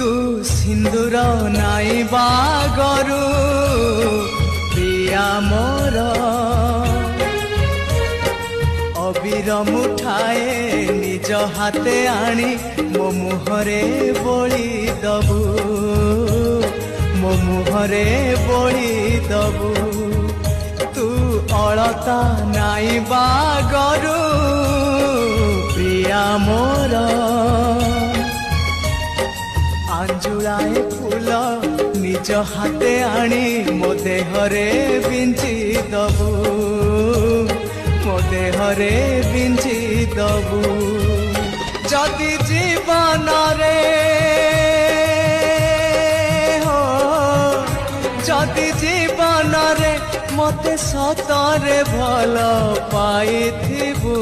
तू सिंदूर नाई बागरू प्रिया मोर अबीर मुठाए निज हाथे आनी मो मुहरे बोली दबू मो मुहरे बोली दबू तू अलता नाई बागरू प्रिया मोर आंजुलाए फूल निज हाथे आनी मो देहरे बिंची दबू मो देहरे बिंची दबू जदि जीवन रे हो जदि जीवन रे मते सतरे भल पाइथिबू